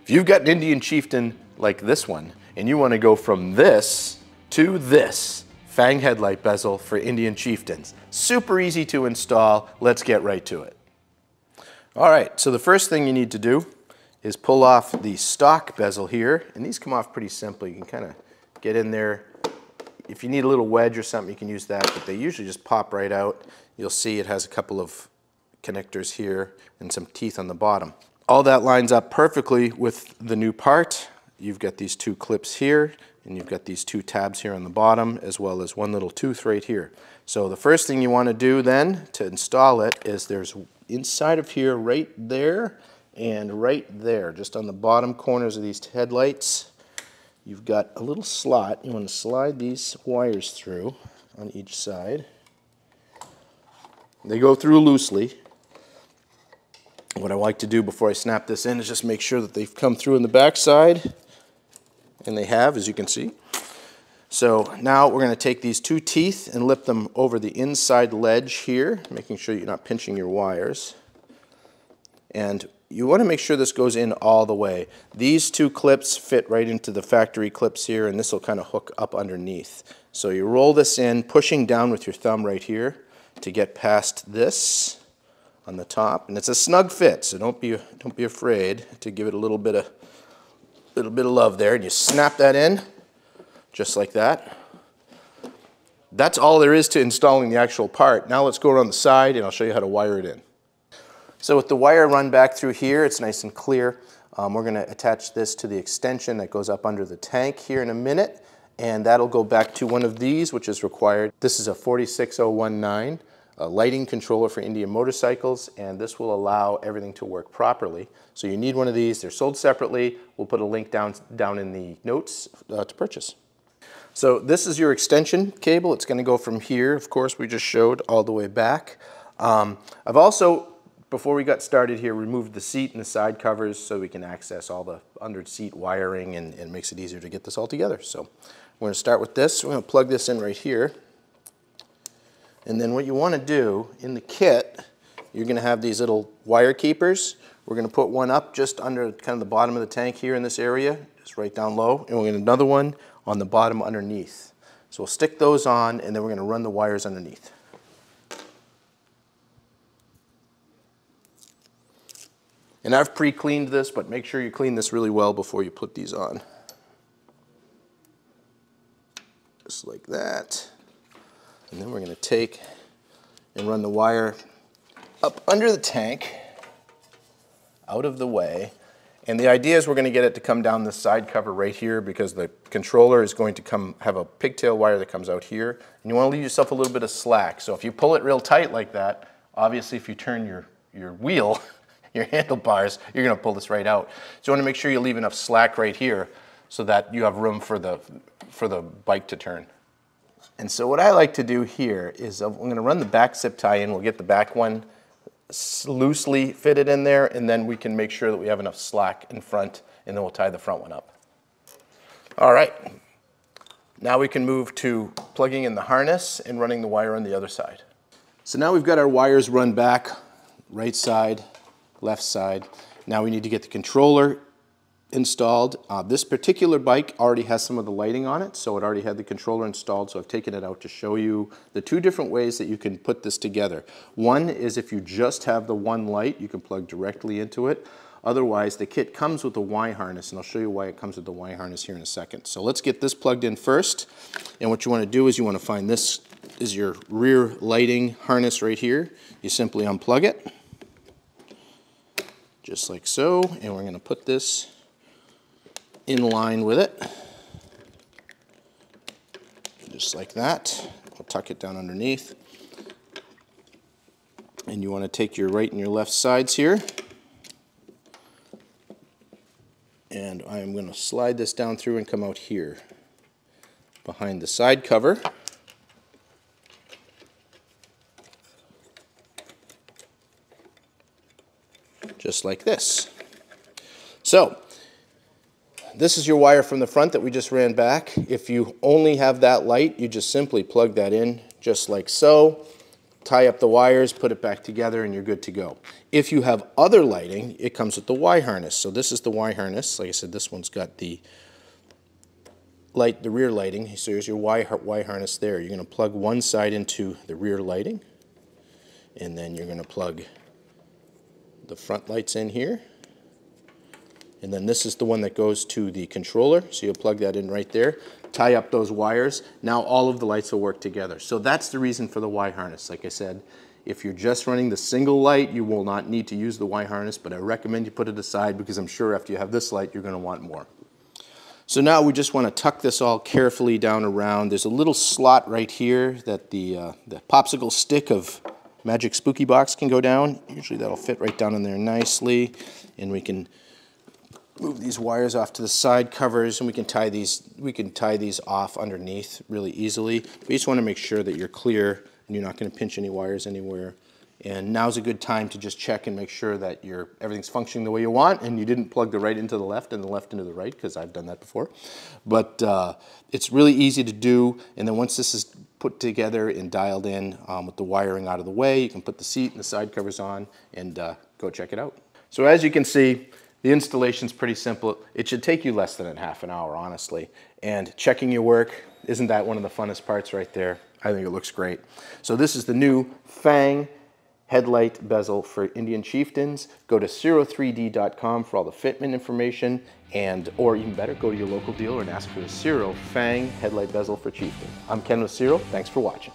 If you've got an Indian Chieftain like this one, and you want to go from this to this Fang headlight bezel for Indian Chieftains, super easy to install. Let's get right to it. All right, so the first thing you need to do is pull off the stock bezel here, and these come off pretty simply. You can kind of get in there. If you need a little wedge or something, you can use that, but they usually just pop right out. You'll see it has a couple of connectors here and some teeth on the bottom. All that lines up perfectly with the new part. You've got these two clips here, and you've got these two tabs here on the bottom, as well as one little tooth right here. So the first thing you want to do then to install it is there's inside of here right there and right there, just on the bottom corners of these headlights, you've got a little slot. You want to slide these wires through on each side. They go through loosely. What I like to do before I snap this in is just make sure that they've come through in the back side, and they have, as you can see. So now we're going to take these two teeth and lift them over the inside ledge here, making sure you're not pinching your wires. And you want to make sure this goes in all the way. These two clips fit right into the factory clips here, and this will kind of hook up underneath. So you roll this in, pushing down with your thumb right here to get past this on the top, and it's a snug fit, so don't be afraid to give it a little bit of love there, and you snap that in just like that. That's all there is to installing the actual part. Now let's go around the side, and I'll show you how to wire it in. So with the wire run back through here, it's nice and clear. We're going to attach this to the extension that goes up under the tank here in a minute, and that'll go back to one of these, which is required. This is a 46019. A lighting controller for Indian motorcycles, and this will allow everything to work properly. So you need one of these. They're sold separately. We'll put a link down in the notes to purchase. So this is your extension cable. It's going to go from here, of course, we just showed, all the way back. I've also, before we got started here, removed the seat and the side covers so we can access all the under seat wiring, and it makes it easier to get this all together. So we're going to start with this. We're going to plug this in right here. And then what you want to do in the kit, you're going to have these little wire keepers. We're going to put one up just under kind of the bottom of the tank here in this area, just right down low, and we're going to another one on the bottom underneath. So we'll stick those on, and then we're going to run the wires underneath. And I've pre-cleaned this, but make sure you clean this really well before you put these on. Just like that. And then we're going to take and run the wire up under the tank, out of the way. And the idea is we're going to get it to come down the side cover right here, because the controller is going to have a pigtail wire that comes out here. And you want to leave yourself a little bit of slack. So if you pull it real tight like that, obviously if you turn your wheel, your handlebars, you're going to pull this right out. So you want to make sure you leave enough slack right here so that you have room for the bike to turn. And so what I like to do here is I'm going to run the back zip tie in. We'll get the back one loosely fitted in there, and then we can make sure that we have enough slack in front, and then we'll tie the front one up. All right. Now we can move to plugging in the harness and running the wire on the other side. So now we've got our wires run back, right side, left side. Now we need to get the controller installed. This particular bike already has some of the lighting on it, so it already had the controller installed, so I've taken it out to show you the two different ways that you can put this together. One is if you just have the one light, you can plug directly into it. Otherwise, the kit comes with a Y harness, and I'll show you why it comes with the Y harness here in a second. So let's get this plugged in first, and what you want to do is you want to find this is your rear lighting harness right here. You simply unplug it, just like so, and we're going to put this in line with it, just like that. We'll tuck it down underneath. And you want to take your right and your left sides here. And I'm going to slide this down through and come out here behind the side cover. Just like this. So, this is your wire from the front that we just ran back. If you only have that light, you just simply plug that in just like so. tie up the wires, put it back together, and you're good to go. If you have other lighting, it comes with the Y harness. So this is the Y harness. Like I said, this one's got the rear lighting. So here's your Y harness there. You're going to plug one side into the rear lighting, and then you're going to plug the front lights in here. And then this is the one that goes to the controller, so you'll plug that in right there, tie up those wires. Now all of the lights will work together. So that's the reason for the Y harness. Like I said, if you're just running the single light, you will not need to use the Y harness, but I recommend you put it aside because I'm sure after you have this light, you're going to want more. So now we just want to tuck this all carefully down around. There's a little slot right here that the popsicle stick of Magic Spooky Box can go down. Usually that'll fit right down in there nicely, and we can move these wires off to the side covers, and we can tie these off underneath really easily. We just want to make sure that you're clear and you're not going to pinch any wires anywhere. And now's a good time to just check and make sure that everything's functioning the way you want, and you didn't plug the right into the left and the left into the right, because I've done that before. But it's really easy to do, and then once this is put together and dialed in with the wiring out of the way, you can put the seat and the side covers on and go check it out. So as you can see, the installation's pretty simple. It should take you less than half an hour, honestly. And checking your work, isn't that one of the funnest parts right there? I think it looks great. So this is the new Fang Headlight Bezel for Indian Chieftains. Go to Ciro3D.com for all the fitment information, or even better, go to your local dealer and ask for the Ciro Fang Headlight Bezel for Chieftain. I'm Ken with Ciro. Thanks for watching.